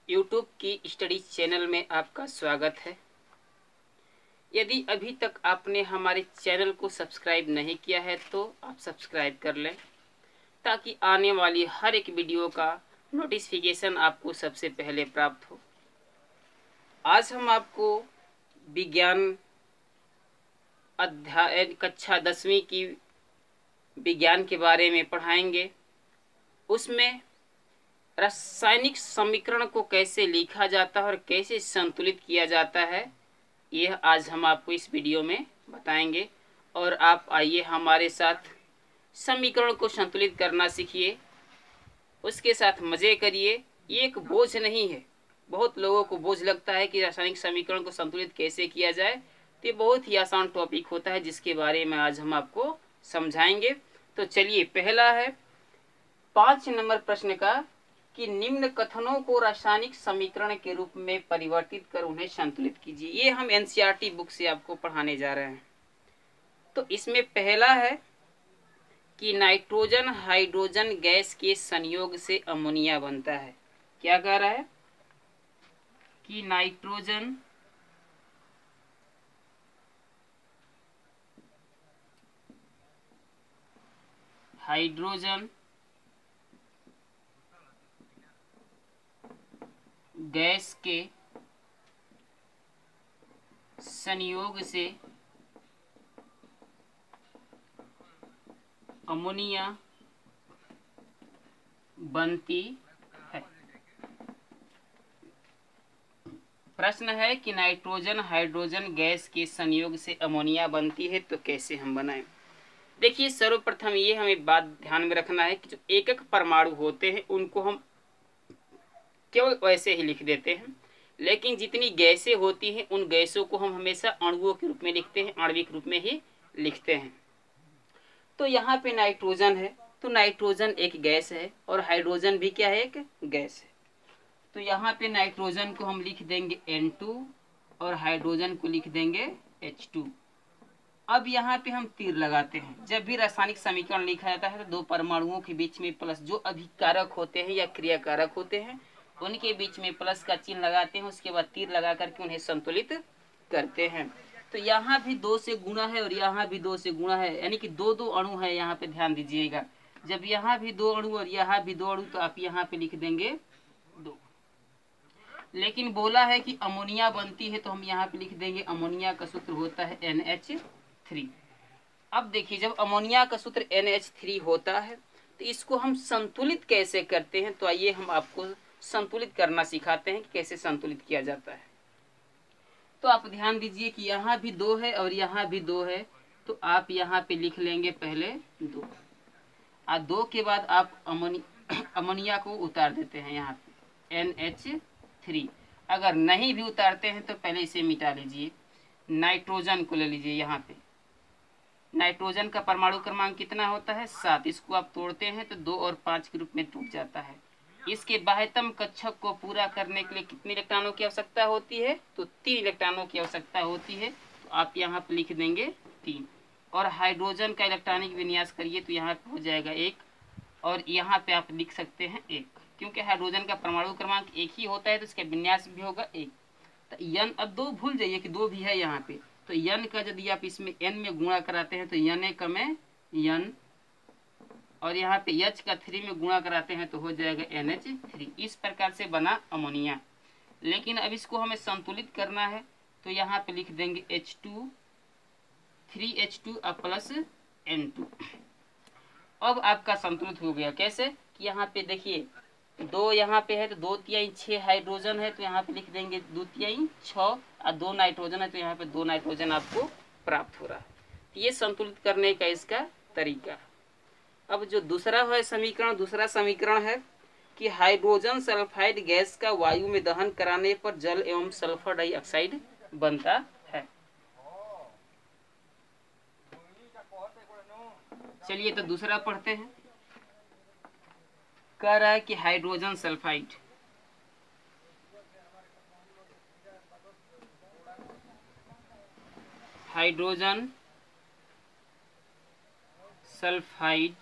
YouTube की study channel में आपका स्वागत है। यदि अभी तक आपने हमारे चैनल को सब्सक्राइब नहीं किया है तो आप सब्सक्राइब कर लें ताकि आने वाली हर एक वीडियो का नोटिफिकेशन आपको सबसे पहले प्राप्त हो। आज हम आपको विज्ञान अध्याय कक्षा 10वीं की विज्ञान के बारे में पढ़ाएंगे। उसमें रासायनिक समीकरण को कैसे लिखा जाता है और कैसे संतुलित किया जाता है, यह आज हम आपको इस वीडियो में बताएंगे। और आप आइए हमारे साथ समीकरण को संतुलित करना सीखिए, उसके साथ मज़े करिए। ये एक बोझ नहीं है। बहुत लोगों को बोझ लगता है कि रासायनिक समीकरण को संतुलित कैसे किया जाए, तो ये बहुत ही आसान टॉपिक होता है जिसके बारे में आज हम आपको समझाएंगे। तो चलिए, पहला है 5 नंबर प्रश्न का कि निम्न कथनों को रासायनिक समीकरण के रूप में परिवर्तित कर उन्हें संतुलित कीजिए। ये हम एनसीईआरटी बुक से आपको पढ़ाने जा रहे हैं। तो इसमें पहला है कि नाइट्रोजन हाइड्रोजन गैस के संयोग से अमोनिया बनता है। क्या कह रहा है कि नाइट्रोजन हाइड्रोजन गैस के संयोग से अमोनिया बनती है। प्रश्न है कि नाइट्रोजन हाइड्रोजन गैस के संयोग से अमोनिया बनती है, तो कैसे हम बनाएं। देखिए, सर्वप्रथम ये हमें बात ध्यान में रखना है कि जो एकक परमाणु होते हैं उनको हम केवल वैसे ही लिख देते हैं, लेकिन जितनी गैसें होती हैं उन गैसों को हम हमेशा अणुओं के रूप में लिखते हैं, आणविक रूप में ही लिखते हैं। तो यहाँ पे नाइट्रोजन है, तो नाइट्रोजन एक गैस है और हाइड्रोजन भी क्या है, एक गैस है। तो यहाँ पे नाइट्रोजन को हम लिख देंगे N2 और हाइड्रोजन को लिख देंगे H2। अब यहाँ पे हम तीर लगाते हैं। जब भी रासायनिक समीकरण लिखा जाता है तो दो परमाणुओं के बीच में प्लस, जो अभिकारक होते हैं या क्रियाकारक होते हैं उनके बीच में प्लस का चिन्ह लगाते हैं, उसके बाद तीर लगा करके उन्हें संतुलित करते हैं। तो यहाँ भी 2 से गुणा है और यहाँ भी 2 से गुणा है, यानी कि 2 अणु है। यहाँ पे ध्यान दीजिएगा, जब यहाँ भी 2 अणु और यहाँ भी 2 अणु तो आप यहाँ पे लिख देंगे 2। लेकिन बोला है कि अमोनिया बनती है, तो हम यहाँ पे लिख देंगे अमोनिया का सूत्र होता है NH3। अब देखिए, जब अमोनिया का सूत्र NH3 होता है तो इसको हम संतुलित कैसे करते हैं। तो आइए हम आपको संतुलित करना सिखाते हैं कि कैसे संतुलित किया जाता है। तो आप ध्यान दीजिए कि यहाँ भी 2 है और यहाँ भी 2 है, तो आप यहाँ पे लिख लेंगे पहले 2 और 2 के बाद आप अमोनिया को उतार देते हैं यहाँ पे NH3। अगर नहीं भी उतारते हैं तो पहले इसे मिटा लीजिए। नाइट्रोजन को ले लीजिए। यहाँ पे नाइट्रोजन का परमाणु क्रमांक कितना होता है, 7। इसको आप तोड़ते हैं तो 2 और 5 के रूप में टूट जाता है। इसके बाह्यतम कक्षक को पूरा करने के लिए कितने इलेक्ट्रॉनों की आवश्यकता होती है, तो 3 इलेक्ट्रॉनों की आवश्यकता होती है। तो आप यहाँ पर लिख देंगे 3। और हाइड्रोजन का इलेक्ट्रॉनिक विन्यास करिए तो यहाँ पे हो जाएगा 1 और यहाँ पे आप लिख सकते हैं 1, क्योंकि हाइड्रोजन का परमाणु क्रमांक 1 ही होता है तो इसका विन्यास भी होगा 1। तो यन, अब 2 भूल जाइए कि 2 भी है यहाँ पे, तो यन का यदि आप इसमें n में गुणा कराते हैं तो यन एक में यन, और यहाँ पे H का 3 में गुणा कराते हैं तो हो जाएगा NH3। इस प्रकार से बना अमोनिया। लेकिन अब इसको हमें संतुलित करना है तो यहाँ पे लिख देंगे H2 3H2 प्लस N2। अब आपका संतुलित हो गया। कैसे कि यहाँ पे देखिए 2 यहाँ पे है तो 2 तिहाई 6 हाइड्रोजन है, तो यहाँ पे लिख देंगे 2 तिहाई 6 और 2 नाइट्रोजन है, तो यहाँ पे 2 नाइट्रोजन आपको प्राप्त हो रहा है। तो ये संतुलित करने का इसका तरीका। अब जो दूसरा है समीकरण, दूसरा समीकरण है कि हाइड्रोजन सल्फाइड गैस का वायु में दहन कराने पर जल एवं सल्फर डाइऑक्साइड बनता है। चलिए तो दूसरा पढ़ते हैं। कह रहा है कि हाइड्रोजन सल्फाइड सल्फाइड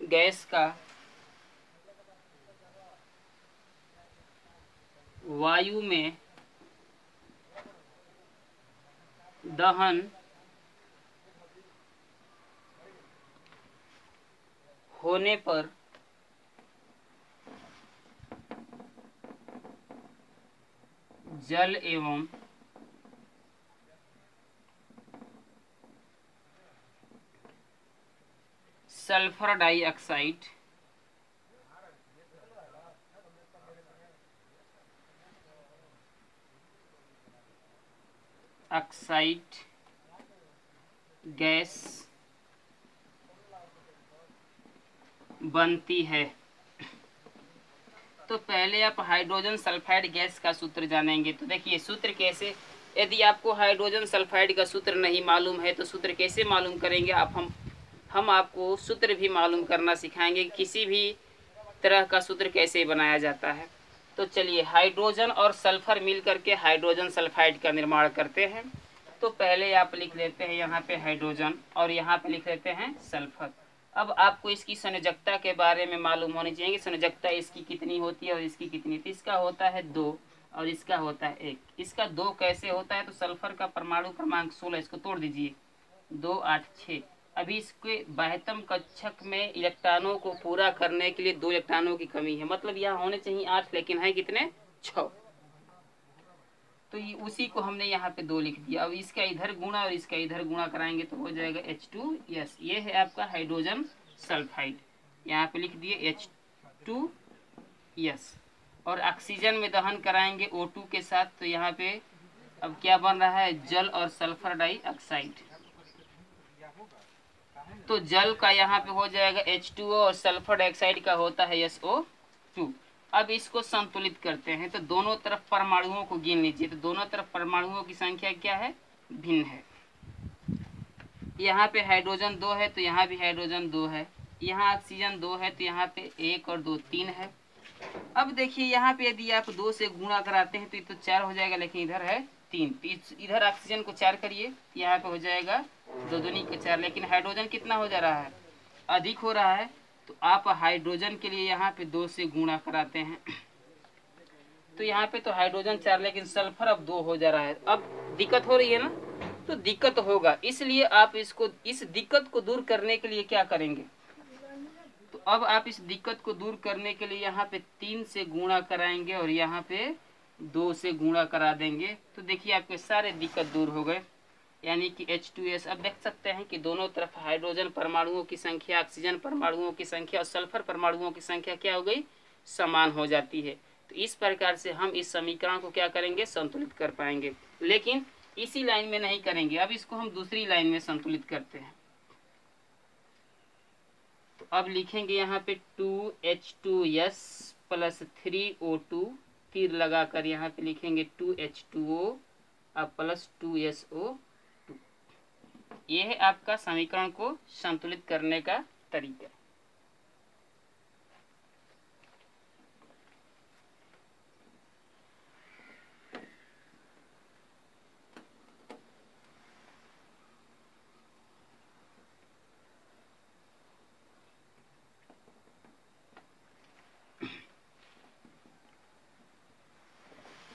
गैस का वायु में दहन होने पर जल एवं सल्फर डाइऑक्साइड गैस बनती है। तो पहले आप हाइड्रोजन सल्फाइड गैस का सूत्र जानेंगे। तो देखिए सूत्र कैसे, यदि आपको हाइड्रोजन सल्फाइड का सूत्र नहीं मालूम है तो सूत्र कैसे मालूम करेंगे आप, हम आपको सूत्र भी मालूम करना सिखाएंगे, किसी भी तरह का सूत्र कैसे बनाया जाता है। तो चलिए, हाइड्रोजन और सल्फर मिल करके हाइड्रोजन सल्फाइड का निर्माण करते हैं। तो पहले आप लिख लेते हैं यहाँ पे हाइड्रोजन और यहाँ पे लिख लेते हैं सल्फर। अब आपको इसकी संयोजकता के बारे में मालूम होनी चाहिए कि संयोजकता इसकी कितनी होती है और इसकी कितनी। तो इसका होता है 2 और इसका होता है 1। इसका 2 कैसे होता है, तो सल्फर का परमाणु क्रमांक 16, इसको तोड़ दीजिए, 2 8 6। अभी इसके बाह्यतम कक्षक में इलेक्ट्रॉनों को पूरा करने के लिए 2 इलेक्ट्रॉनों की कमी है, मतलब यहाँ होने चाहिए 8 लेकिन है कितने, 6। तो ये उसी को हमने यहाँ पे 2 लिख दिया। अब इसका इधर गुणा और इसका इधर गुणा कराएंगे तो हो जाएगा H2S। ये है आपका हाइड्रोजन सल्फाइड, यहाँ पे लिख दिए H2S। और ऑक्सीजन में दहन कराएंगे O2 के साथ, तो यहाँ पे अब क्या बन रहा है, जल और सल्फर डाइऑक्साइड। तो जल का यहाँ पे हो जाएगा H2O और सल्फर डाइऑक्साइड का होता है SO2। अब इसको संतुलित करते हैं, तो दोनों तरफ परमाणुओं को गिन लीजिए। तो दोनों तरफ परमाणुओं की संख्या क्या है, भिन्न है। यहाँ पे हाइड्रोजन 2 है तो यहाँ भी हाइड्रोजन 2 है, यहाँ ऑक्सीजन 2 है तो यहाँ पे 1 और 2 3 है। अब देखिए यहाँ पे यदि आप 2 से गुणा कराते हैं तो ये तो 4 हो जाएगा, लेकिन इधर है 3। तो इधर ऑक्सीजन को 4 करिए, यहाँ पे हो जाएगा 2 दूनी के 4। लेकिन हाइड्रोजन कितना हो जा रहा है, अधिक हो रहा है। तो आप हाइड्रोजन के लिए यहाँ पे 2 से गुणा कराते हैं, तो यहाँ पे तो हाइड्रोजन 4 लेकिन सल्फर अब 2 हो जा रहा है। अब दिक्कत हो रही है ना, तो दिक्कत होगा, इसलिए आप इसको, इस दिक्कत को दूर करने के लिए क्या करेंगे, तो अब आप इस दिक्कत को दूर करने के लिए यहाँ पे 3 से गुणा कराएंगे और यहाँ पे 2 से गुणा करा देंगे। तो देखिए आपके सारे दिक्कत दूर हो गए, यानी कि H2S। अब देख सकते हैं कि दोनों तरफ हाइड्रोजन परमाणुओं की संख्या, ऑक्सीजन परमाणुओं की संख्या और सल्फर परमाणुओं की संख्या क्या हो गई, समान हो जाती है। तो इस प्रकार से हम इस समीकरण को क्या करेंगे, संतुलित कर पाएंगे। लेकिन इसी लाइन में नहीं करेंगे, अब इसको हम दूसरी लाइन में संतुलित करते हैं। तो अब लिखेंगे यहाँ पे 2H2S प्लस 3O2, तीर लगाकर यहाँ पे लिखेंगे 2H2O अब प्लस 2SO2। ये है आपका समीकरण को संतुलित करने का तरीका।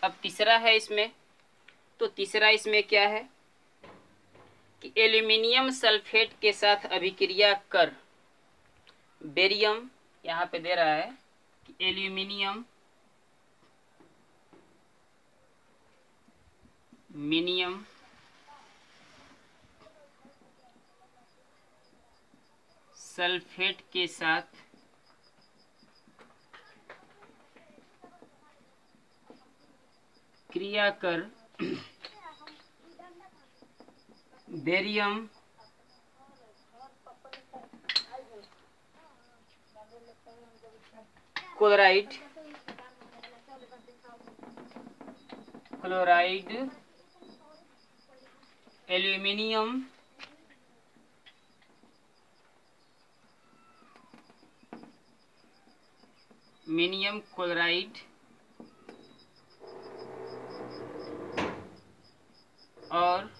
अब तीसरा है इसमें, तो तीसरा इसमें क्या है कि एल्यूमिनियम सल्फेट के साथ अभिक्रिया कर बेरियम, यहाँ पे दे रहा है कि एल्यूमिनियम सल्फेट के साथ क्रिया कर बेरियम क्लोराइड एल्यूमिनियम क्लोराइड और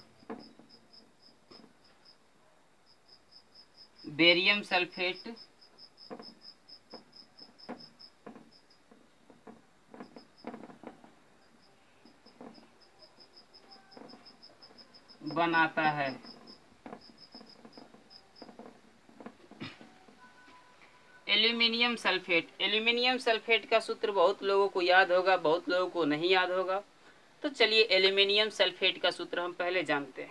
बेरियम सल्फेट बनाता है। एल्यूमिनियम सल्फेट, एल्यूमिनियम सल्फेट का सूत्र बहुत लोगों को याद होगा, बहुत लोगों को नहीं याद होगा। तो चलिए एल्यूमिनियम सल्फेट का सूत्र हम पहले जानते हैं।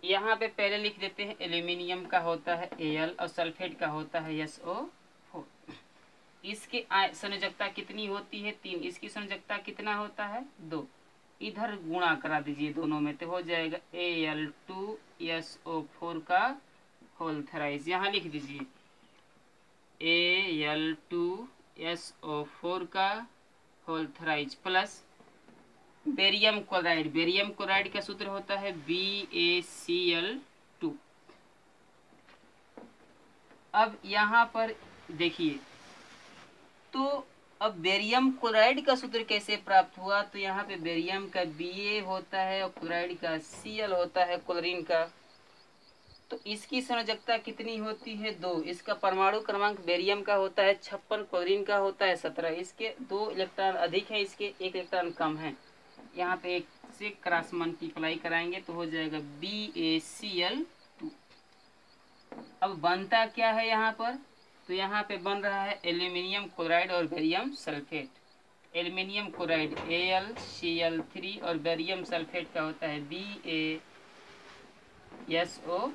यहाँ पे पहले लिख देते हैं, एल्यूमिनियम का होता है Al और सल्फेट का होता है SO4। इसकी संयोजकता कितनी होती है? 3। इसकी संयोजकता कितना होता है? 2। इधर गुणा करा दीजिए दोनों में, तो हो जाएगा Al2SO4 का होल थराइज। यहाँ लिख दीजिए Al2SO4 का whole thrice plus barium chloride. Barium chloride का सूत्र होता है BaCl2। अब यहाँ पर देखिए, तो अब बेरियम क्लोराइड का सूत्र कैसे प्राप्त हुआ? तो यहाँ पे बेरियम का Ba होता है और क्लोराइड का Cl होता है, क्लोरीन का। तो इसकी संयोजकता कितनी होती है? 2। इसका परमाणु क्रमांक बेरियम का होता है 56, क्लोरीन का होता है 17। इसके 2 इलेक्ट्रॉन अधिक है, इसके 1 इलेक्ट्रॉन कम है। यहाँ पे एक से क्रॉस मल्टीप्लाई कराएंगे तो हो जाएगा BaCl2। अब बनता क्या है यहाँ पर? तो यहाँ पे बन रहा है एल्यूमिनियम क्लोराइड और barium sulphate. Aluminium chloride AlCl3 और बेरियम सल्फेट का होता है BaSO4।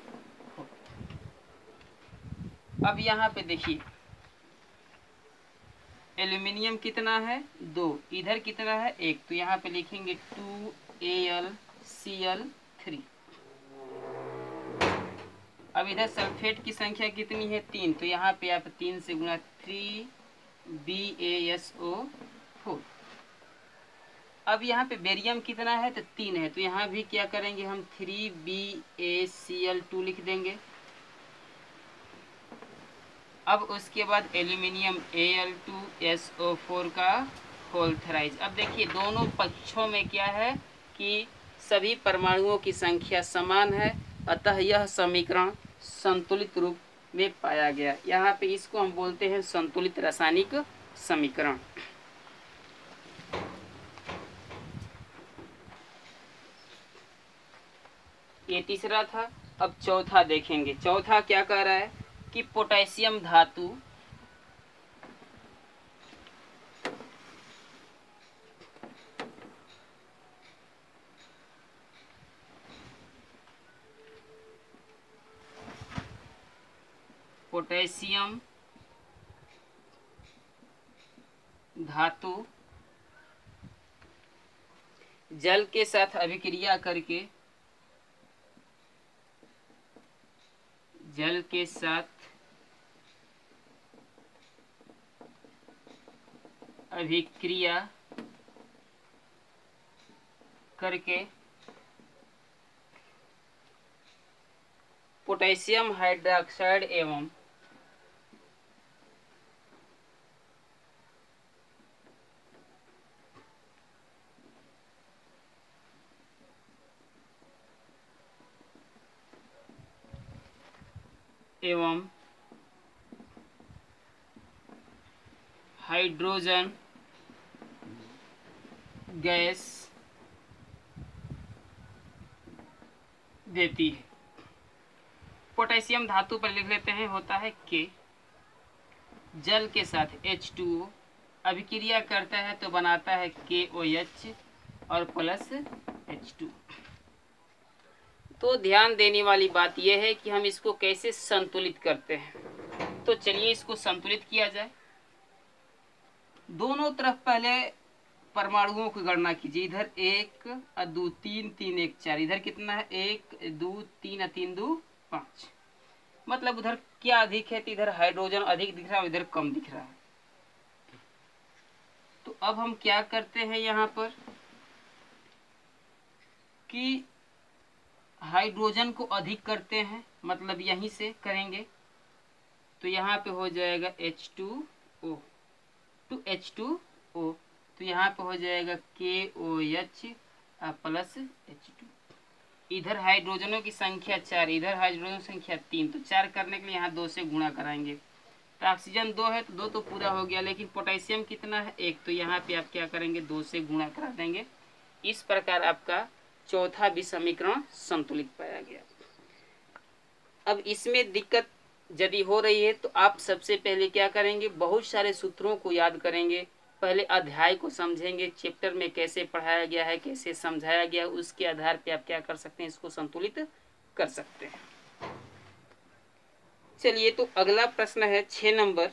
अब यहाँ पे देखिए, एल्यूमिनियम कितना है? 2। इधर कितना है? 1। तो यहाँ पे लिखेंगे 2AlCl3। अब इधर सल्फेट की संख्या कितनी है? 3। तो यहाँ पे आप 3 से गुणा, 3BaSO4। अब यहाँ पे बेरियम कितना है? तो 3 है। तो यहाँ भी क्या करेंगे हम? 3BaCl2 लिख देंगे। अब उसके बाद एल्यूमिनियम Al2SO4 का होल थराइज। अब देखिए दोनों पक्षों में क्या है कि सभी परमाणुओं की संख्या समान है, अतः यह समीकरण संतुलित रूप में पाया गया। यहाँ पे इसको हम बोलते हैं संतुलित रासायनिक समीकरण। ये तीसरा था। अब चौथा देखेंगे। चौथा क्या कह रहा है कि पोटेशियम धातु पोटेशियम धातु जल के साथ अभिक्रिया करके, जल के साथ अभिक्रिया करके पोटेशियम हाइड्रोक्साइड एवं हाइड्रोजन गैस देती है। पोटेशियम धातु पर लिख लेते हैं, होता है K। जल के साथ H2O अभिक्रिया करता है तो बनाता है KOH और प्लस H2। तो ध्यान देने वाली बात यह है कि हम इसको कैसे संतुलित करते हैं। तो चलिए इसको संतुलित किया जाए। दोनों तरफ पहले परमाणुओं की गणना कीजिए। इधर 1 और 2 3 3 1 4। इधर कितना है? 1 2 3 और 3 2 5। मतलब उधर क्या अधिक है? तो इधर हाइड्रोजन अधिक दिख रहा है, इधर कम दिख रहा है। तो अब हम क्या करते हैं यहाँ पर कि हाइड्रोजन को अधिक करते हैं, मतलब यहीं से करेंगे। तो यहाँ पे हो जाएगा H2O टू H2O। तो यहाँ पे हो जाएगा KOH प्लस H2। इधर हाइड्रोजनों की संख्या 4, इधर हाइड्रोजन संख्या 3। तो 4 करने के लिए यहाँ 2 से गुणा कराएंगे। तो ऑक्सीजन 2 है तो 2 तो पूरा हो गया, लेकिन पोटेशियम कितना है 1, तो यहाँ पे आप क्या करेंगे 2 से गुणा करा देंगे। इस प्रकार आपका चौथा भी समीकरण संतुलित पाया गया। अब इसमें दिक्कत यदि हो रही है तो आप सबसे पहले क्या करेंगे, बहुत सारे सूत्रों को याद करेंगे, पहले अध्याय को समझेंगे, चैप्टर में कैसे पढ़ाया गया है, कैसे समझाया गया, उसके आधार पे आप क्या कर सकते हैं, इसको संतुलित कर सकते हैं। चलिए, तो अगला प्रश्न है 6 नंबर।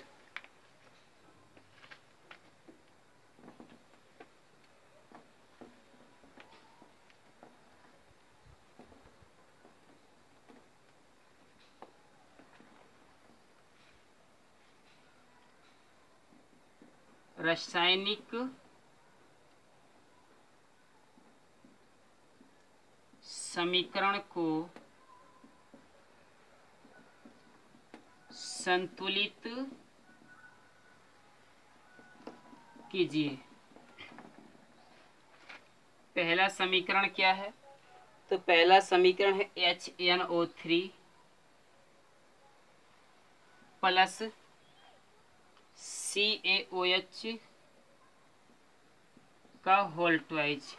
रासायनिक समीकरण को संतुलित कीजिए। पहला समीकरण क्या है, तो पहला समीकरण है HNO3 प्लस CaOH का होल ट्वाइस।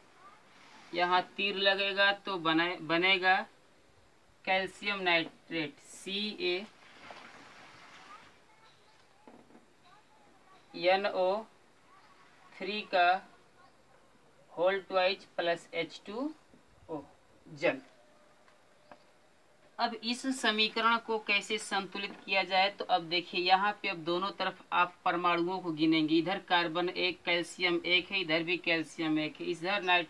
यहाँ तीर लगेगा तो बनेगा कैल्शियम नाइट्रेट CaNO3 का होल ट्वाइस प्लस H2O जल। अब इस समीकरण को कैसे संतुलित किया जाए, तो अब देखिए यहाँ पे अब दोनों तरफ आप परमाणुओं को गिनेंगे, इधर कार्बन 1 कैल्शियम 1 है, इधर भी कैल्शियम 1 है, इधर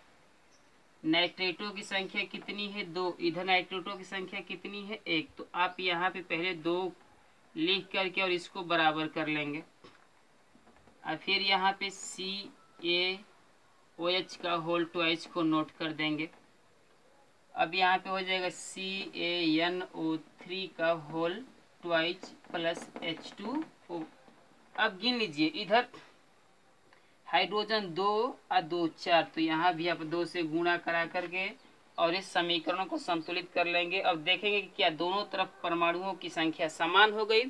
नाइट्रेटों की संख्या कितनी है 2, इधर नाइट्रेटों की संख्या कितनी है 1, तो आप यहाँ पे पहले 2 लिख करके और इसको बराबर कर लेंगे, और फिर यहाँ पे CaOH का होल ट्वाइस को नोट कर देंगे। अब यहाँ पे हो जाएगा CaNO3 का होल ट्वाइस प्लस H2O। अब गिन लीजिए, इधर हाइड्रोजन 2 और 2 4, तो यहाँ भी आप 2 से गुणा करा करके और इस समीकरण को संतुलित कर लेंगे। अब देखेंगे कि क्या दोनों तरफ परमाणुओं की संख्या समान हो गई,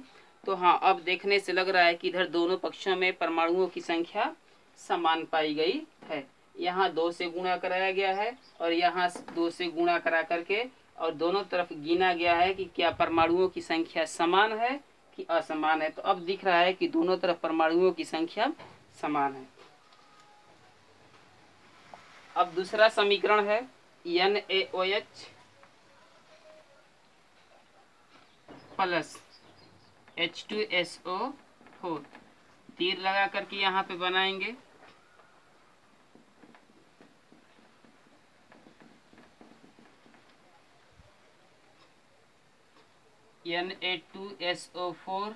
तो हाँ, अब देखने से लग रहा है कि इधर दोनों पक्षों में परमाणुओं की संख्या समान पाई गई है। यहाँ 2 से गुणा कराया गया है और यहाँ 2 से गुणा करा करके और दोनों तरफ गिना गया है कि क्या परमाणुओं की संख्या समान है कि असमान है। तो अब दिख रहा है कि दोनों तरफ परमाणुओं की संख्या समान है। अब दूसरा समीकरण है NaOH प्लस H2SO4। तीर लगा करके यहाँ पे बनाएंगे, Na2SO4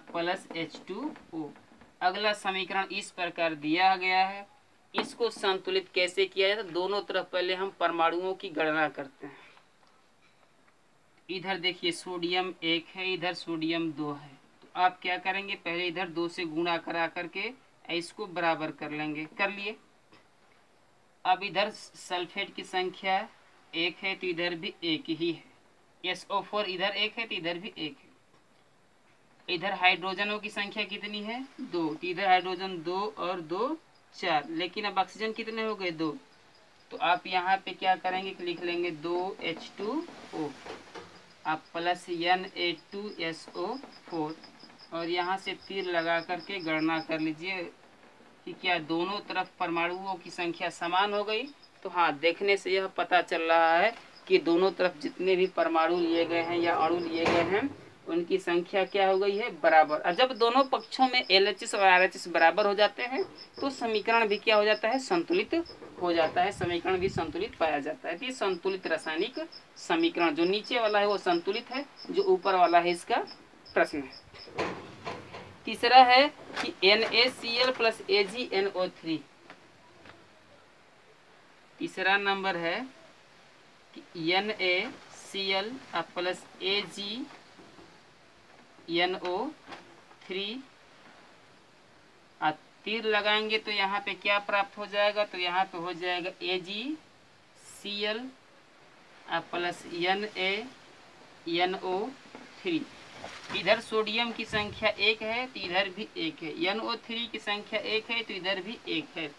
प्लस H2O। अगला समीकरण इस प्रकार दिया गया है। इसको संतुलित कैसे किया जाए, तो दोनों तरफ पहले हम परमाणुओं की गणना करते हैं। इधर देखिए सोडियम 1 है, इधर सोडियम 2 है, तो आप क्या करेंगे, पहले इधर 2 से गुणा करा करके इसको बराबर कर लेंगे, कर लिए। अब इधर सल्फेट की संख्या 1 है तो इधर भी 1 ही है, SO4 इधर 1 है तो इधर भी 1 है। इधर हाइड्रोजनों की संख्या कितनी है 2, तो इधर हाइड्रोजन 2 और 2 4, लेकिन अब ऑक्सीजन कितने हो गए 2, तो आप यहाँ पे क्या करेंगे, लिख लेंगे 2H2O आप प्लस Na2SO4 और यहाँ से तीर लगा करके गणना कर लीजिए कि क्या दोनों तरफ परमाणुओं की संख्या समान हो गई। तो हाँ, देखने से यह पता चल रहा है कि दोनों तरफ जितने भी परमाणु लिए गए हैं या अणु लिए गए हैं उनकी संख्या क्या हो गई है, बराबर। और जब दोनों पक्षों में LHS और RHS बराबर हो जाते हैं तो समीकरण भी क्या हो जाता है, संतुलित हो जाता है, समीकरण भी संतुलित पाया जाता है। तो ये संतुलित रासायनिक समीकरण, जो नीचे वाला है वो संतुलित है, जो ऊपर वाला है इसका प्रश्न है। तीसरा है कि NaCl प्लस AgNO3। तीसरा नंबर है कि NaCl प्लस AgNO3। तीर लगाएंगे तो यहाँ पे क्या प्राप्त हो जाएगा, तो यहाँ पे हो जाएगा AgCl प्लस NaNO3। इधर सोडियम की संख्या 1 है तो इधर भी 1 है, NO3 की संख्या 1 है तो इधर भी 1 है,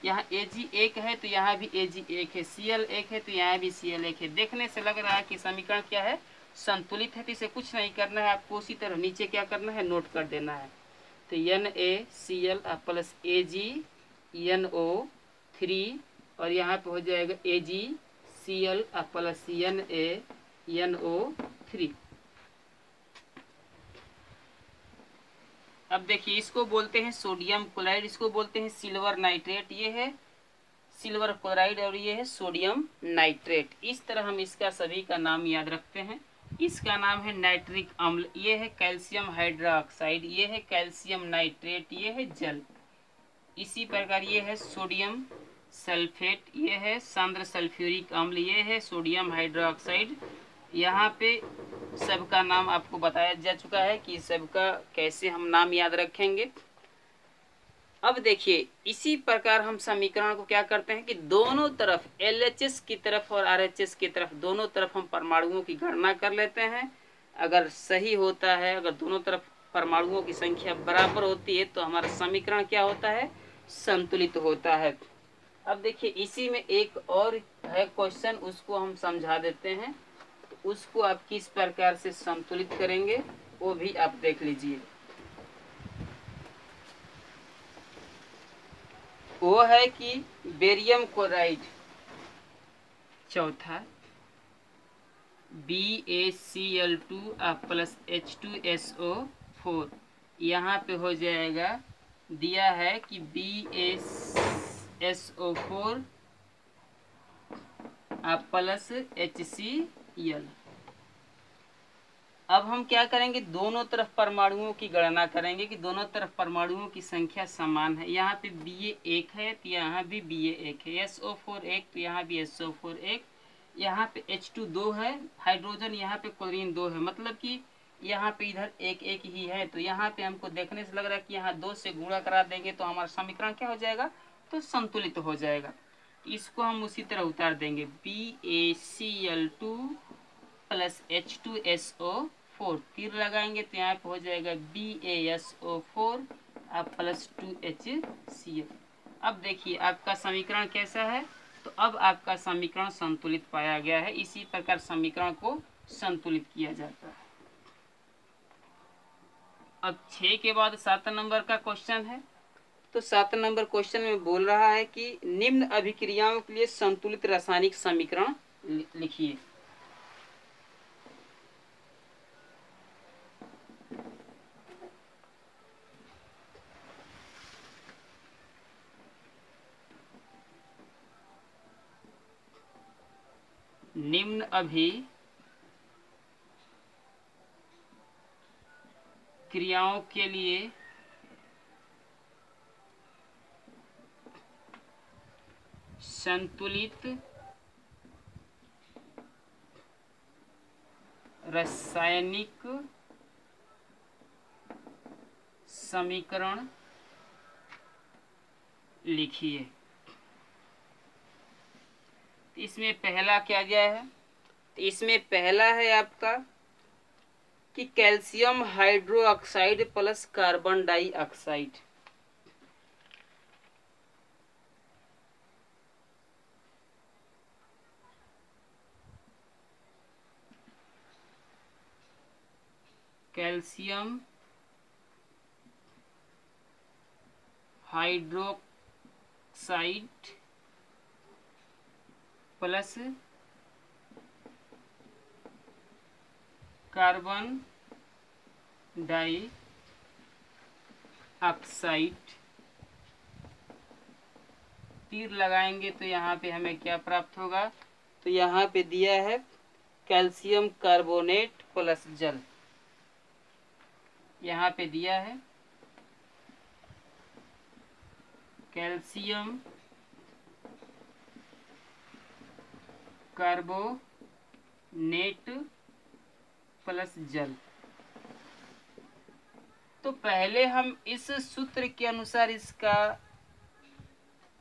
यहाँ Ag 1 है तो यहाँ भी Ag 1 है, Cl 1 है तो यहाँ भी Cl 1 है। देखने से लग रहा है कि समीकरण क्या है, संतुलित है। तो इसे कुछ नहीं करना है, आपको उसी तरह नीचे क्या करना है, नोट कर देना है। तो NaCl प्लस AgNO3 और यहाँ पे हो जाएगा AgCl प्लस NaNO3। अब देखिए, इसको बोलते हैं सोडियम क्लोराइड, इसको बोलते हैं सिल्वर नाइट्रेट। ये है सिल्वर क्लोराइड और ये है सोडियम नाइट्रेट। इस तरह हम इसका सभी का नाम याद रखते हैं। इसका नाम है नाइट्रिक अम्ल, ये है कैल्शियम हाइड्रोक्साइड, ये है कैल्शियम नाइट्रेट, ये है जल। इसी प्रकार ये है सोडियम सल्फेट, ये है सांद्र सल्फ्यूरिक अम्ल, ये है सोडियम हाइड्रोक्साइड। यहाँ पे सबका नाम आपको बताया जा चुका है कि सबका कैसे हम नाम याद रखेंगे। अब देखिए, इसी प्रकार हम समीकरण को क्या करते हैं कि दोनों तरफ LHS की तरफ और RHS की तरफ दोनों तरफ हम परमाणुओं की गणना कर लेते हैं। अगर सही होता है, अगर दोनों तरफ परमाणुओं की संख्या बराबर होती है तो हमारा समीकरण क्या होता है, संतुलित होता है। अब देखिए, इसी में एक और है क्वेश्चन, उसको हम समझा देते हैं। तो उसको आप किस प्रकार से संतुलित करेंगे वो भी आप देख लीजिए। वो है कि बेरियम क्लोराइड चौथा BaCl2 प्लस H2SO4, यहाँ पे हो जाएगा, दिया है कि BaSO4 प्लस HCl। अब हम क्या करेंगे, दोनों तरफ परमाणुओं की गणना करेंगे कि दोनों तरफ परमाणुओं की संख्या समान है। यहाँ पे Ba 1 है तो यहाँ भी Ba 1 है, SO4 1 तो यहाँ भी SO4 1, यहाँ पे H2 2 है, हाइड्रोजन यहाँ पे क्लोरीन 2 है, मतलब कि यहाँ पे इधर 1 1 ही है। तो यहाँ पे हमको देखने से लग रहा है कि यहाँ 2 से गुणा करा देंगे तो हमारा समीकरण क्या हो जाएगा, तो संतुलित हो जाएगा। इसको हम उसी तरह उतार देंगे, BaCl2 प्लस H2SO4, तीर लगाएंगे तो यहाँ पे हो जाएगा BaSO4 प्लस 2HCl। अब देखिए आपका समीकरण कैसा है, तो अब आपका समीकरण संतुलित पाया गया है। इसी प्रकार समीकरण को संतुलित किया जाता है। अब 6 के बाद 7 नंबर का क्वेश्चन है। तो 7 नंबर क्वेश्चन में बोल रहा है कि निम्न अभिक्रियाओं के लिए संतुलित रासायनिक समीकरण लिखिए। निम्न अभिक्रियाओं के लिए संतुलित रासायनिक समीकरण लिखिए। इसमें पहला क्या दिया है, तो इसमें पहला है आपका कि calcium hydroxide plus carbon dioxide. Calcium hydroxide plus carbon dioxide, तीर लगाएंगे तो यहाँ पे हमें क्या प्राप्त होगा, तो यहाँ पे दिया है कैल्शियम कार्बोनेट प्लस जल। यहाँ पे दिया है कैल्शियम कार्बोनेट प्लस जल। तो पहले हम इस सूत्र के अनुसार, इसका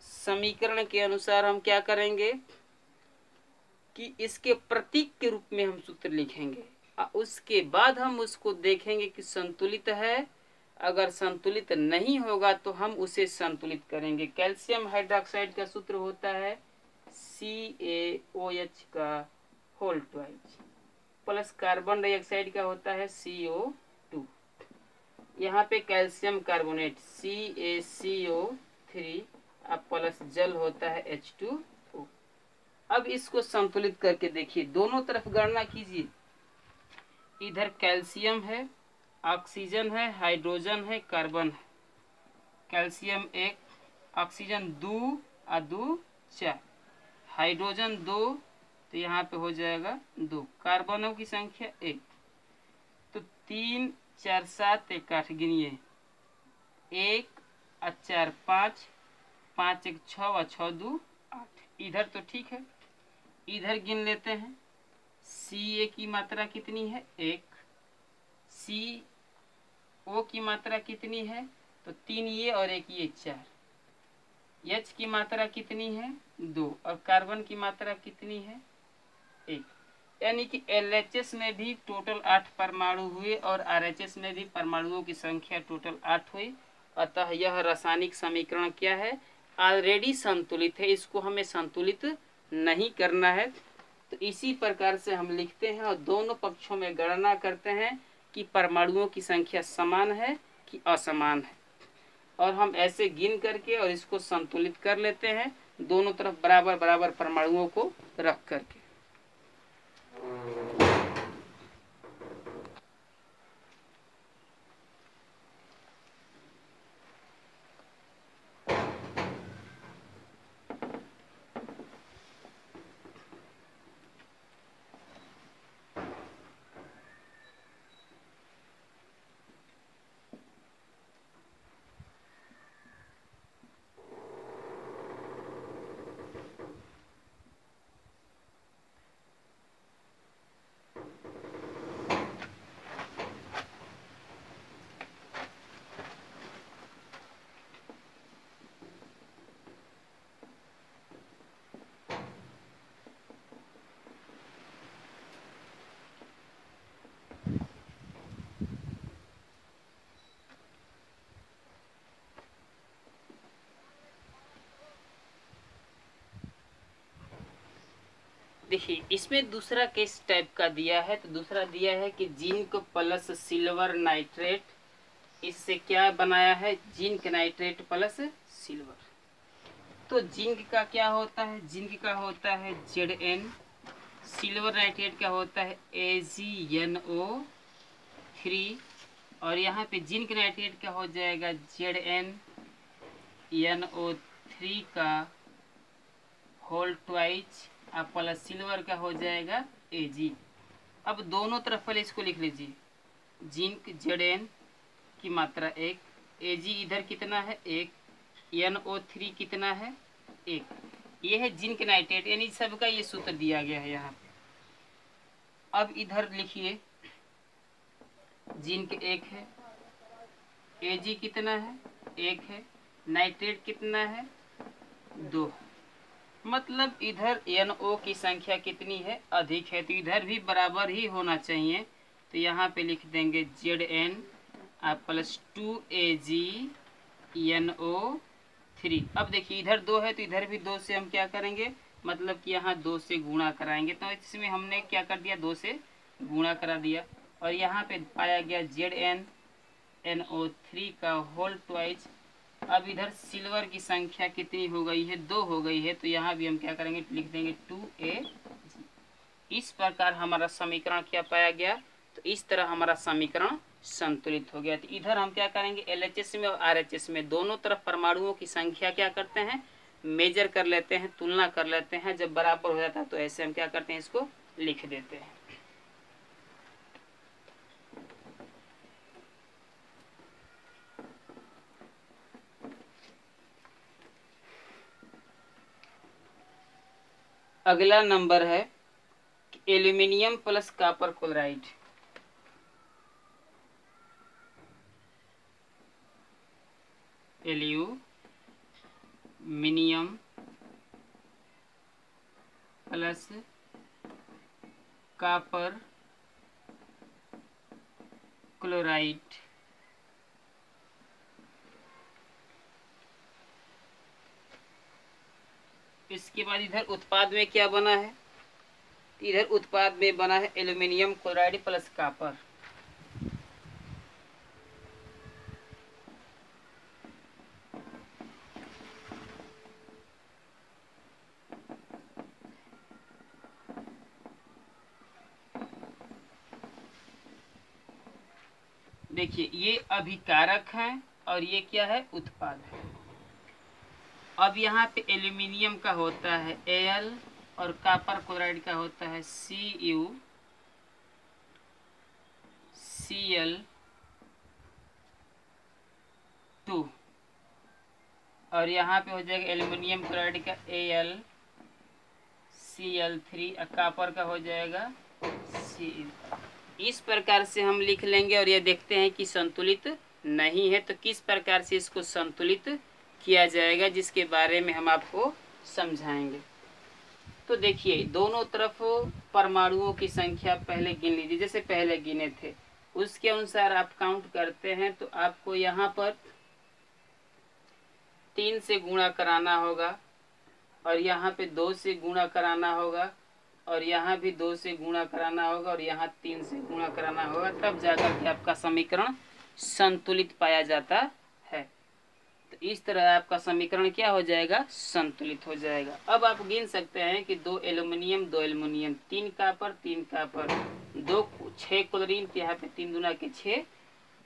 समीकरण के अनुसार हम क्या करेंगे कि इसके प्रतीक के रूप में हम सूत्र लिखेंगे। उसके बाद हम उसको देखेंगे कि संतुलित है। अगर संतुलित नहीं होगा तो हम उसे संतुलित करेंगे। कैल्शियम हाइड्रोक्साइड का सूत्र होता है CaOH का whole twice plus carbon dioxide का होता है CO2। यहाँ पे कैल्शियम कार्बोनेट CaCO3 प्लस जल होता है H2O। अब इसको संतुलित करके देखिए, दोनों तरफ गणना कीजिए। इधर कैल्शियम है, ऑक्सीजन है, हाइड्रोजन है, कार्बन है। कैल्शियम 1, ऑक्सीजन 2 और 2 4, हाइड्रोजन 2, तो यहाँ पे हो जाएगा 2, कार्बनों की संख्या 1, तो 3 4 7 1 8 गिनिए, 1 और 4 5, 5 1 6 और 6 2 8। इधर तो ठीक है, इधर गिन लेते हैं। Ca की मात्रा कितनी है 1, CO की मात्रा कितनी है, तो 3 ये और 1 ये 4। H की मात्रा कितनी है 2 और कार्बन की मात्रा कितनी है 1। यानी कि LHS में भी टोटल 8 परमाणु हुए और RHS में भी परमाणुओं की संख्या टोटल 8 हुई। अतः यह रासायनिक समीकरण क्या है, ऑलरेडी संतुलित है, इसको हमें संतुलित नहीं करना है। तो इसी प्रकार से हम लिखते हैं और दोनों पक्षों में गणना करते हैं कि परमाणुओं की संख्या समान है कि असमान है, और हम ऐसे गिन करके और इसको संतुलित कर लेते हैं, दोनों तरफ बराबर बराबर परमाणुओं को रख करके। देखिए, इसमें दूसरा किस टाइप का दिया है, तो दूसरा दिया है कि जिंक प्लस सिल्वर नाइट्रेट, इससे क्या बनाया है, जिंक नाइट्रेट प्लस सिल्वर। तो जिंक का क्या होता है, जिंक का होता है Zn, सिल्वर नाइट्रेट का होता है AgNO3, और यहाँ पे जिंक नाइट्रेट का हो जाएगा ZnNO3 का होल ट्वाइस प्लस सिल्वर का हो जाएगा Ag। अब दोनों तरफ पहले इसको लिख लीजिए, जिंक Zn की मात्रा 1, Ag इधर कितना है 1, NO3 कितना है 1, ये है जिंक नाइट्रेट, यानी सबका ये सूत्र दिया गया है यहाँ पे। अब इधर लिखिए, जिंक 1 है, Ag कितना है 1 है, नाइट्रेट कितना है 2, मतलब इधर NO की संख्या कितनी है अधिक है, तो इधर भी बराबर ही होना चाहिए। तो यहाँ पे लिख देंगे Zn प्लस 2AgNO3। अब देखिए इधर 2 है तो इधर भी 2 से हम क्या करेंगे, मतलब कि यहाँ 2 से गुणा कराएंगे, तो इसमें हमने क्या कर दिया 2 से गुणा करा दिया, और यहाँ पे पाया गया ZnNO3 का होल ट्वाइस। अब इधर सिल्वर की संख्या कितनी हो गई है 2 हो गई है, तो यहाँ भी हम क्या करेंगे, लिख देंगे 2Ag। इस प्रकार हमारा समीकरण क्या पाया गया, तो इस तरह हमारा समीकरण संतुलित हो गया। तो इधर हम क्या करेंगे, LHS में और RHS में दोनों तरफ परमाणुओं की संख्या क्या करते हैं, मेजर कर लेते हैं, तुलना कर लेते हैं। जब बराबर हो जाता है तो ऐसे हम क्या करते हैं, इसको लिख देते हैं। अगला नंबर है aluminium plus copper chloride. Aluminium plus copper chloride इसके बाद इधर उत्पाद में क्या बना है, इधर उत्पाद में बना है एल्यूमिनियम क्लोराइड प्लस कॉपर। देखिए ये अभिकारक है और ये क्या है, उत्पाद है। अब यहाँ पे एल्यूमिनियम का होता है Al और कॉपर क्लोराइड का होता है CuCl2 और यहाँ पे हो जाएगा एल्यूमिनियम क्लोराइड का AlCl3 और कॉपर का हो जाएगा Cu। इस प्रकार से हम लिख लेंगे और ये देखते हैं कि संतुलित नहीं है, तो किस प्रकार से इसको संतुलित किया जाएगा जिसके बारे में हम आपको समझाएंगे। तो देखिए दोनों तरफ परमाणुओं की संख्या पहले गिन लीजिए, जैसे पहले गिने थे उसके अनुसार आप काउंट करते हैं तो आपको यहाँ पर 3 से गुणा कराना होगा और यहाँ पे 2 से गुणा कराना होगा और यहाँ भी 2 से गुणा कराना होगा और यहाँ 3 से गुणा कराना होगा, तब जाकर के आपका समीकरण संतुलित पाया जाता है। तो इस तरह आपका समीकरण क्या हो जाएगा, संतुलित हो जाएगा। अब आप गिन सकते हैं कि 2 aluminium 2 aluminium 3 copper 3 copper 2 6 chlorine, तो यहाँ पे 3 दूना के 6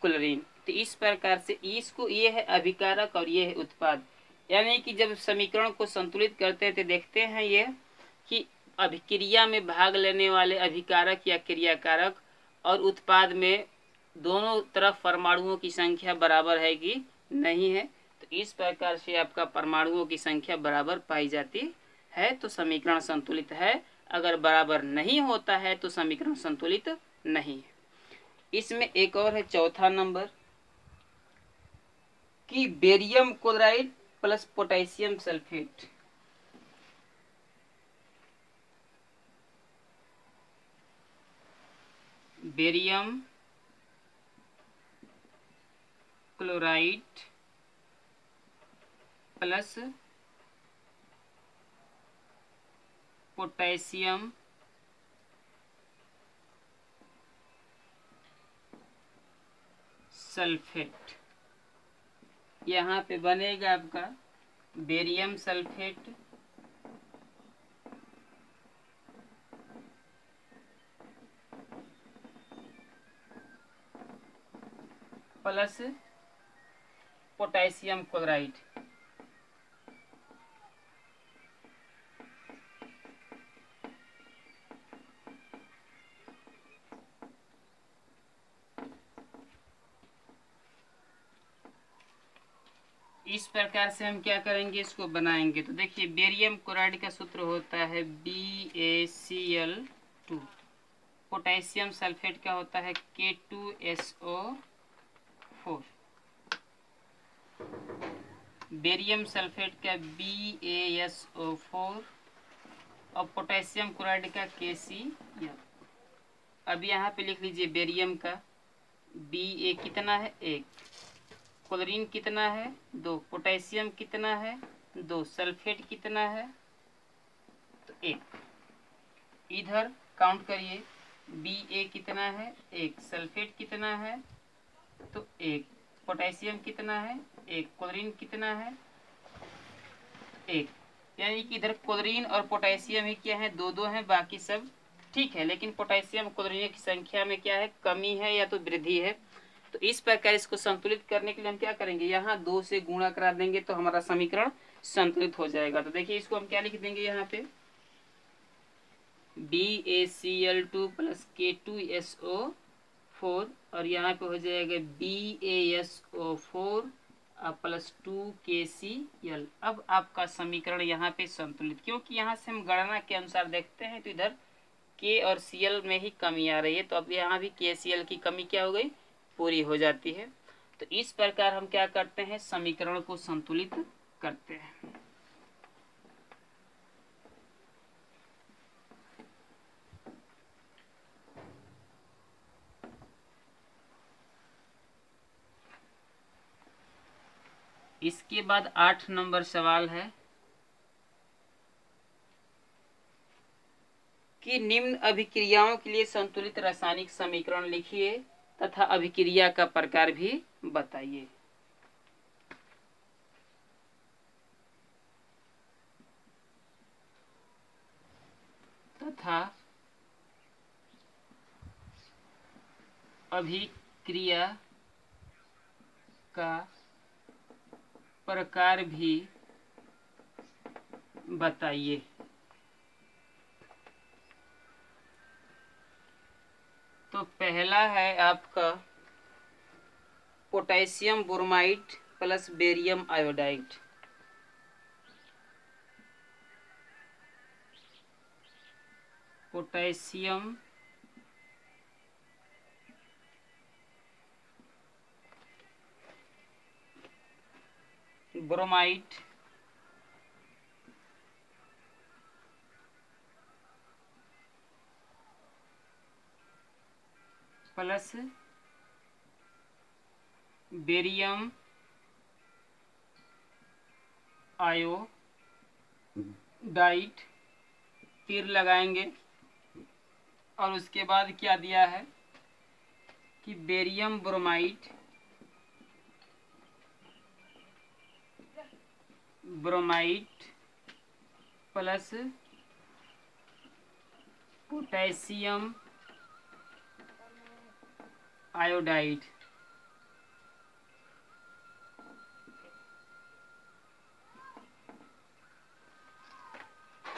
क्लोरीन। तो इस प्रकार से इसको ये है अभिकारक और ये है उत्पाद, यानी कि जब समीकरण को संतुलित करते हैं तो देखते हैं ये कि अभिक्रिया में भाग लेने वाले अभिकारक या क्रियाकारक और उत्पाद में दोनों तरफ परमाणुओं की संख्या बराबर है कि नहीं है। तो इस प्रकार से आपका परमाणुओं की संख्या बराबर पाई जाती है तो समीकरण संतुलित है, अगर बराबर नहीं होता है तो समीकरण संतुलित नहीं है। इसमें एक और है चौथा नंबर कि barium chloride plus potassium sulphate. Barium chloride plus potassium sulphate, यहाँ पे बनेगा आपका barium sulphate plus potassium chloride. इस प्रकार से हम क्या करेंगे, इसको बनाएंगे। तो देखिए बेरियम क्लोराइड का सूत्र होता है BaCl2, पोटेशियम सल्फेट का होता है K2SO4, बेरियम सल्फेट का BaSO4 और पोटेशियम क्लोराइड का KCl। अब यहाँ पे लिख लीजिए बेरियम का Ba कितना है 1, क्लोरीन कितना है 2, पोटेशियम कितना है 2, सल्फेट कितना है तो 1। इधर काउंट करिए Ba कितना है 1, सल्फेट कितना है तो 1, पोटेशियम कितना है 1, क्लोरीन कितना है 1। यानी कि इधर क्लोरीन और पोटेशियम ही क्या है, 2 है, बाकी सब ठीक है, लेकिन पोटेशियम क्लोरीन की संख्या में क्या है, कमी है या तो वृद्धि है। तो इस प्रकार इसको संतुलित करने के लिए हम क्या करेंगे, यहाँ 2 से गुणा करा देंगे तो हमारा समीकरण संतुलित हो जाएगा। तो देखिए इसको हम क्या लिख देंगे, यहाँ पे BaCl2 प्लस K2SO4 और यहाँ पे हो जाएगा BaSO4 प्लस 2KCl। अब आपका समीकरण यहाँ पे संतुलित, क्योंकि यहाँ से हम गणना के अनुसार देखते हैं तो इधर K और Cl में ही कमी आ रही है, तो अब यहाँ भी KCl की कमी क्या हो गई, पूरी हो जाती है। तो इस प्रकार हम क्या करते हैं, समीकरण को संतुलित करते हैं। इसके बाद 8 नंबर सवाल है कि निम्न अभिक्रियाओं के लिए संतुलित रासायनिक समीकरण लिखिए तथा अभिक्रिया का प्रकार भी बताइए। तथा अभिक्रिया का प्रकार भी बताइए। तो पहला है आपका potassium bromide plus barium iodide. Potassium bromide plus barium iodide तीर लगाएंगे और उसके बाद क्या दिया है कि barium bromide plus potassium iodide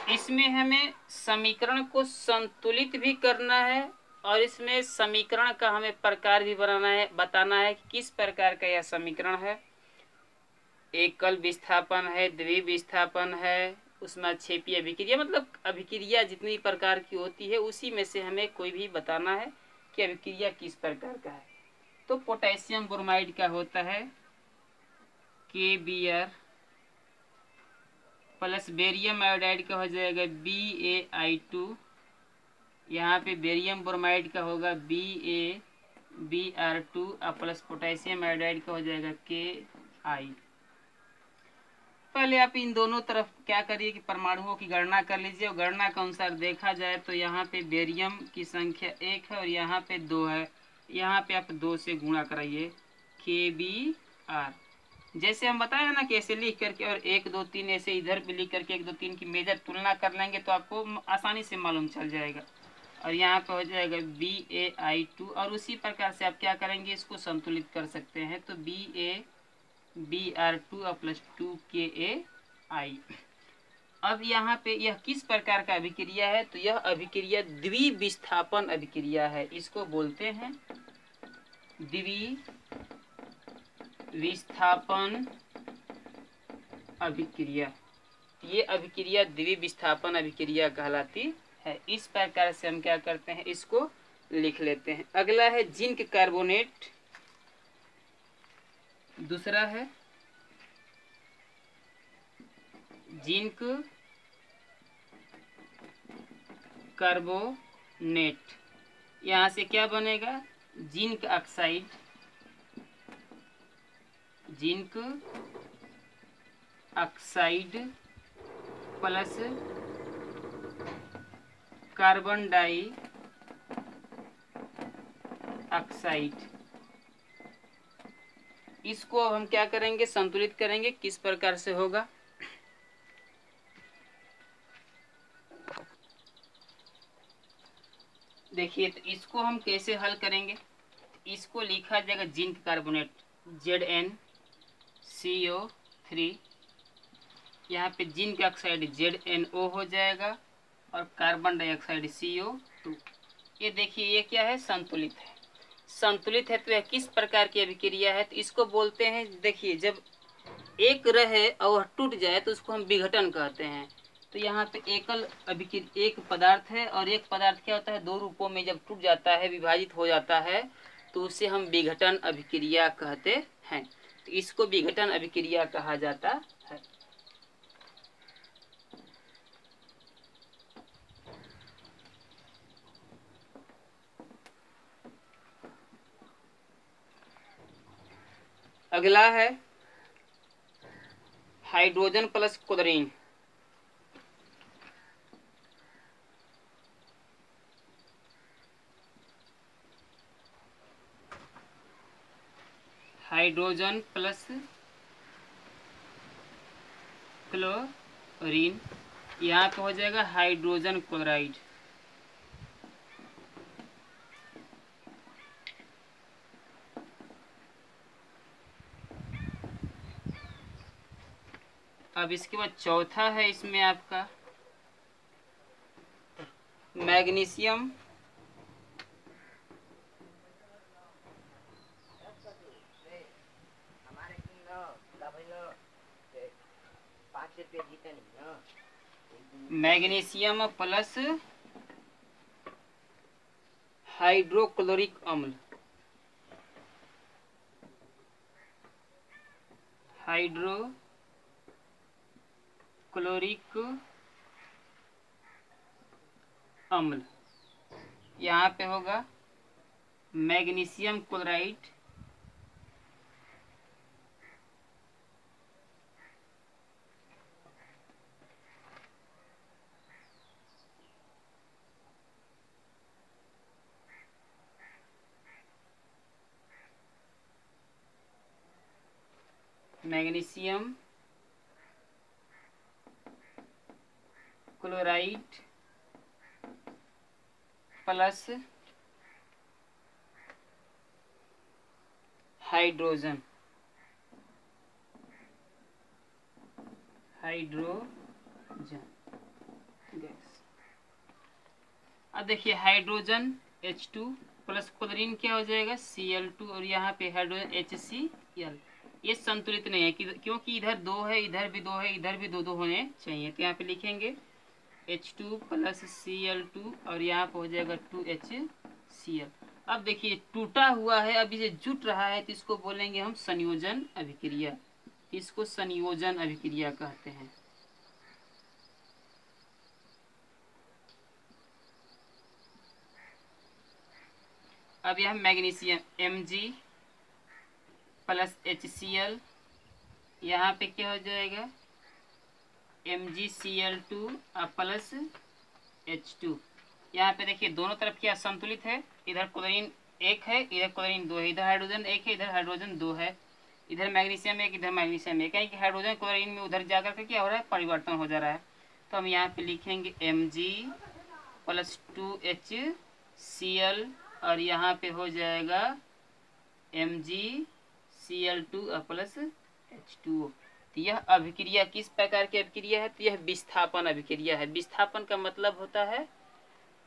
इसमें हमें समीकरण को संतुलित भी करना है और इसमें समीकरण का हमें प्रकार भी बनाना है, बताना है कि किस प्रकार का यह समीकरण है। एकल विस्थापन है, द्विविस्थापन है, उसमें क्षेपीय अभिक्रिया, मतलब अभिक्रिया जितनी प्रकार की होती है उसी में से हमें कोई भी बताना है कि अभिक्रिया किस प्रकार का है। तो पोटेशियम ब्रोमाइड का होता है KBr प्लस बेरियम आयोडाइड का हो जाएगा BaI2। यहाँ पे बेरियम ब्रोमाइड का होगा BaBr2 और प्लस पोटेशियम आयोडाइड का हो जाएगा Ki। पहले आप इन दोनों तरफ क्या करिए कि परमाणुओं की गणना कर लीजिए और गणना के अनुसार देखा जाए तो यहाँ पे बेरियम की संख्या 1 है और यहाँ पे 2 है। यहाँ पे आप 2 से गुणा कराइए KBr। जैसे हम बताया ना कि ऐसे लिख करके और 1 2 3 ऐसे इधर भी लिख करके 1 2 3 की मेजर तुलना कर लेंगे तो आपको आसानी से मालूम चल जाएगा। और यहाँ पे हो जाएगा BaI2 और उसी प्रकार से आप क्या करेंगे, इसको संतुलित कर सकते हैं। तो BaBr2 प्लस 2KaI। अब यहाँ पे यह किस प्रकार का अभिक्रिया है, तो यह अभिक्रिया द्विविस्थापन अभिक्रिया है। इसको बोलते हैं द्विविस्थापन अभिक्रिया। ये अभिक्रिया द्विविस्थापन अभिक्रिया कहलाती है। इस प्रकार से हम क्या करते हैं, इसको लिख लेते हैं। अगला है जिंक कार्बोनेट, दूसरा है जिंक कार्बोनेट। यहाँ से क्या बनेगा, zinc oxide, zinc oxide plus carbon dioxide. इसको अब हम क्या करेंगे, संतुलित करेंगे। किस प्रकार से होगा, देखिए। तो इसको हम कैसे हल करेंगे, इसको लिखा जाएगा जिंक कार्बोनेट ZnCO3। यहाँ पे जिंक ऑक्साइड ZnO हो जाएगा और कार्बन डाइऑक्साइड CO2। ये देखिए ये क्या है, संतुलित है। संतुलित है तो यह किस प्रकार की अभिक्रिया है, तो इसको बोलते हैं, देखिए जब एक रहे और टूट जाए तो उसको हम विघटन कहते हैं। तो यहाँ पे एकल अभिक्रिया, एक पदार्थ है और एक पदार्थ क्या होता है, दो रूपों में जब टूट जाता है, विभाजित हो जाता है, तो उसे हम विघटन अभिक्रिया कहते हैं। तो इसको विघटन अभिक्रिया कहा जाता है। अगला है hydrogen plus chlorine, hydrogen plus chlorine, यहाँ पे हो जाएगा हाइड्रोजन क्लोराइड। अब इसके बाद चौथा है इसमें आपका मैग्नीशियम प्लस हाइड्रोक्लोरिक अम्ल, हाइड्रोक्लोरिक अम्ल, यहाँ पे होगा magnesium chloride magnesium chloride plus hydrogen gas. अब देखिए हाइड्रोजन H2 प्लस क्लोरीन क्या हो जाएगा Cl2, और यहाँ पे हाइड्रोजन HCl। ये संतुलित नहीं है क्योंकि इधर 2 है, इधर भी 2 है, इधर भी 2 होने चाहिए। तो यहाँ पे लिखेंगे H2 प्लस Cl2 और यहाँ पे हो जाएगा 2HCl। अब देखिए टूटा हुआ है, अभी ये जुट रहा है, तो इसको बोलेंगे हम संयोजन अभिक्रिया। इसको संयोजन अभिक्रिया कहते हैं। अब यह मैग्नीशियम Mg प्लस HCl, यहाँ पे क्या हो जाएगा MgCl2 प्लस H2। यहाँ पे देखिए दोनों तरफ क्या संतुलित है, इधर क्लोरीन 1 है, इधर क्लोरीन 2 है, इधर हाइड्रोजन 1 है, इधर हाइड्रोजन 2 है, इधर मैग्नीशियम 1, इधर मैग्नीशियम 1 है कि हाइड्रोजन क्लोरीन में उधर जाकर के क्या हो रहा है, परिवर्तन हो जा रहा है। तो हम यहाँ पे लिखेंगे Mg प्लस 2HCl और यहाँ पे हो जाएगा MgCl2 प्लस H2O। तो यह अभिक्रिया किस प्रकार की अभिक्रिया है, तो यह विस्थापन अभिक्रिया है। विस्थापन का मतलब होता है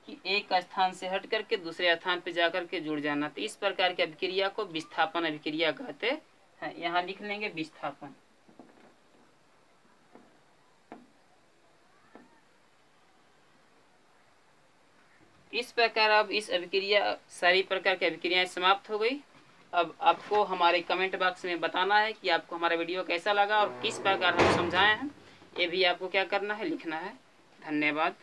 कि एक स्थान से हट करके दूसरे स्थान पे जाकर के जुड़ जाना। तो इस प्रकार की अभिक्रिया को विस्थापन अभिक्रिया कहते हैं। यहाँ लिख लेंगे विस्थापन। इस प्रकार अब इस अभिक्रिया सारी प्रकार की अभिक्रियाएं समाप्त हो गई। अब आपको हमारे कमेंट बॉक्स में बताना है कि आपको हमारा वीडियो कैसा लगा और किस प्रकार हम समझाए हैं, ये भी आपको क्या करना है, लिखना है। धन्यवाद।